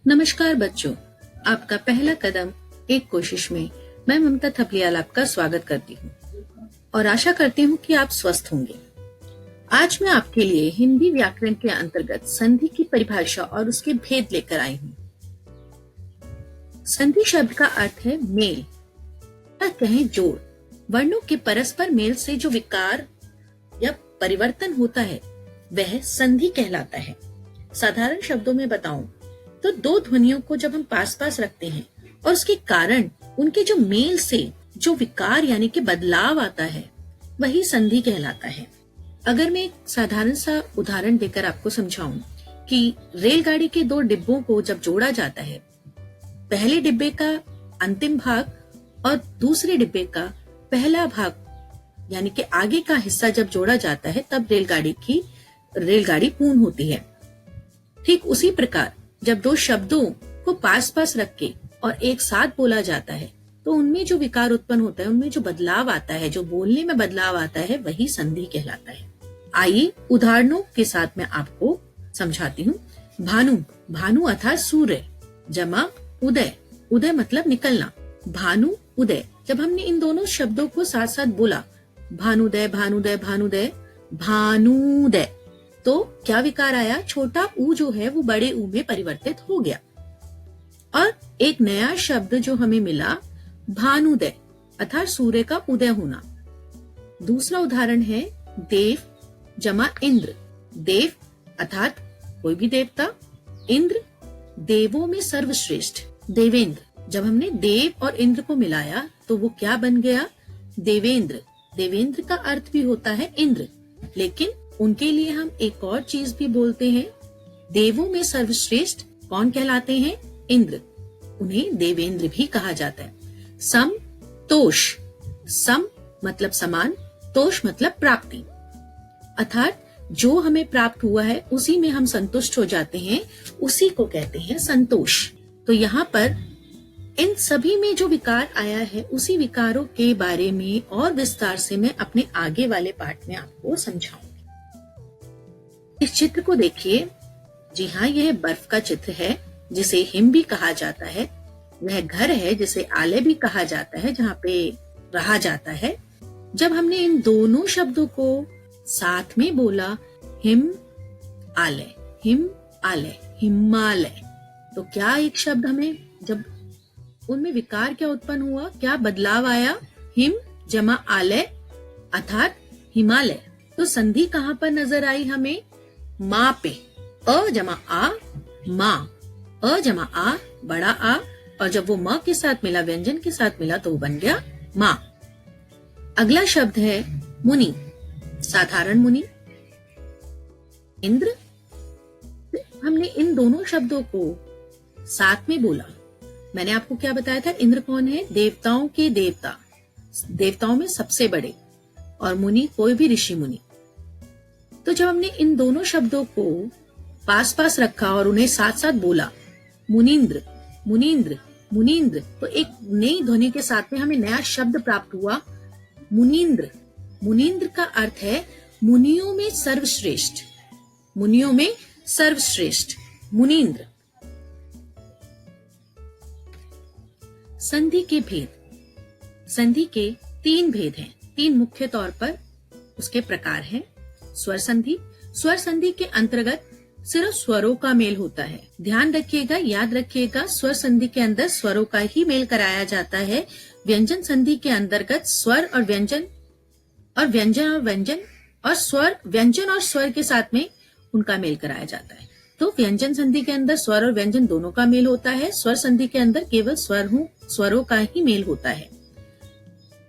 नमस्कार बच्चों, आपका पहला कदम एक कोशिश में मैं ममता थपलियाल आपका स्वागत करती हूँ और आशा करती हूँ कि आप स्वस्थ होंगे। आज मैं आपके लिए हिंदी व्याकरण के अंतर्गत संधि की परिभाषा और उसके भेद लेकर आई हूँ। संधि शब्द का अर्थ है मेल या कहें जोड़। वर्णों के परस्पर मेल से जो विकार या परिवर्तन होता है वह संधि कहलाता है। साधारण शब्दों में बताऊं तो दो ध्वनियों को जब हम पास पास रखते हैं और उसके कारण उनके जो मेल से जो विकार यानी कि बदलाव आता है वही संधि कहलाता है। अगर मैं एक साधारण सा उदाहरण देकर आपको समझाऊं कि रेलगाड़ी के दो डिब्बों को जब जोड़ा जाता है, पहले डिब्बे का अंतिम भाग और दूसरे डिब्बे का पहला भाग यानी कि आगे का हिस्सा जब जोड़ा जाता है तब रेलगाड़ी पूर्ण होती है। ठीक उसी प्रकार जब दो शब्दों को पास पास रख के और एक साथ बोला जाता है तो उनमें जो विकार उत्पन्न होता है, उनमें जो बदलाव आता है, जो बोलने में बदलाव आता है वही संधि कहलाता है। आइए उदाहरणों के साथ मैं आपको समझाती हूँ। भानु, भानु अर्थात सूर्य, जमा उदय, उदय मतलब निकलना। भानु उदय, जब हमने इन दोनों शब्दों को साथ साथ बोला, भानुदय भानुदय भानुदय भानुदय, तो क्या विकार आया? छोटा ऊ जो है वो बड़े ऊ में परिवर्तित हो गया और एक नया शब्द जो हमें मिला भानुदय अर्थात सूर्य का उदय होना। दूसरा उदाहरण है देव जमा इंद्र। देव अर्थात कोई भी देवता, इंद्र देवों में सर्वश्रेष्ठ, देवेंद्र। जब हमने देव और इंद्र को मिलाया तो वो क्या बन गया? देवेंद्र। देवेंद्र का अर्थ भी होता है इंद्र, लेकिन उनके लिए हम एक और चीज भी बोलते हैं। देवों में सर्वश्रेष्ठ कौन कहलाते हैं? इंद्र। उन्हें देवेंद्र भी कहा जाता है। सम तोष, सम मतलब समान, तोष मतलब प्राप्ति, अर्थात जो हमें प्राप्त हुआ है उसी में हम संतुष्ट हो जाते हैं, उसी को कहते हैं संतोष। तो यहाँ पर इन सभी में जो विकार आया है उसी विकारों के बारे में और विस्तार से मैं अपने आगे वाले पाठ में आपको समझाऊंगी। इस चित्र को देखिए। जी हाँ, यह बर्फ का चित्र है जिसे हिम भी कहा जाता है। वह घर है जिसे आलय भी कहा जाता है, जहाँ पे रहा जाता है। जब हमने इन दोनों शब्दों को साथ में बोला, हिम आलय, हिमालय, तो क्या एक शब्द हमें जब उनमें विकार क्या उत्पन्न हुआ, क्या बदलाव आया? हिम जमा आलय अर्थात हिमालय। तो संधि कहाँ पर नजर आई हमें? माँ पे। अ जमा आ, माँ। अ जमा आ, बड़ा आ, और जब वो माँ के साथ मिला, व्यंजन के साथ मिला, तो वो बन गया माँ। अगला शब्द है मुनि, साधारण मुनि, इंद्र। हमने इन दोनों शब्दों को साथ में बोला। मैंने आपको क्या बताया था? इंद्र कौन है? देवताओं के देवता, देवताओं में सबसे बड़े, और मुनि कोई भी ऋषि मुनि। तो जब हमने इन दोनों शब्दों को पास पास रखा और उन्हें साथ साथ बोला, मुनीन्द्र, मुनीन्द्र, मुनीन्द्र, तो एक नई ध्वनि के साथ में हमें नया शब्द प्राप्त हुआ, मुनीन्द्र। मुनीन्द्र का अर्थ है मुनियों में सर्वश्रेष्ठ, मुनियों में सर्वश्रेष्ठ, मुनीन्द्र। संधि के भेद। संधि के तीन भेद हैं, तीन मुख्य तौर पर उसके प्रकार हैं। स्वर संधि, स्वर संधि के अंतर्गत सिर्फ स्वरों का मेल होता है। ध्यान रखिएगा, याद रखिएगा, स्वर संधि के अंदर स्वरों का ही मेल कराया जाता है। व्यंजन संधि के अंतर्गत स्वर और व्यंजन और व्यंजन और व्यंजन और स्वर, व्यंजन और स्वर के साथ में उनका मेल कराया जाता है। तो व्यंजन संधि के अंदर स्वर और व्यंजन दोनों का मेल होता है। स्वर संधि के अंदर केवल स्वरों का ही मेल होता है।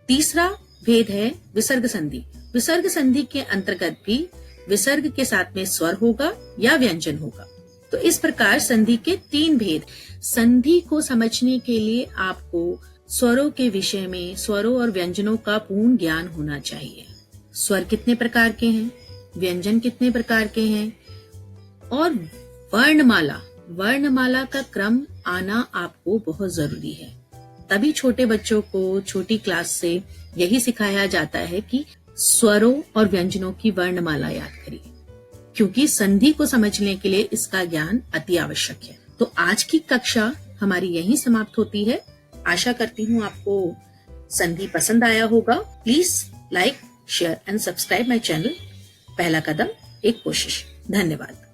तीसरा भेद है विसर्ग संधि। विसर्ग संधि के अंतर्गत भी विसर्ग के साथ में स्वर होगा या व्यंजन होगा। तो इस प्रकार संधि के तीन भेद। संधि को समझने के लिए आपको स्वरों के विषय में, स्वरों और व्यंजनों का पूर्ण ज्ञान होना चाहिए। स्वर कितने प्रकार के हैं, व्यंजन कितने प्रकार के हैं, और वर्णमाला का क्रम आना आपको बहुत जरूरी है। तभी छोटे बच्चों को छोटी क्लास से यही सिखाया जाता है कि स्वरों और व्यंजनों की वर्णमाला याद करिए, क्योंकि संधि को समझने के लिए इसका ज्ञान अति आवश्यक है। तो आज की कक्षा हमारी यहीं समाप्त होती है। आशा करती हूँ आपको संधि पसंद आया होगा। Please like, share and subscribe my channel. पहला कदम एक कोशिश। धन्यवाद।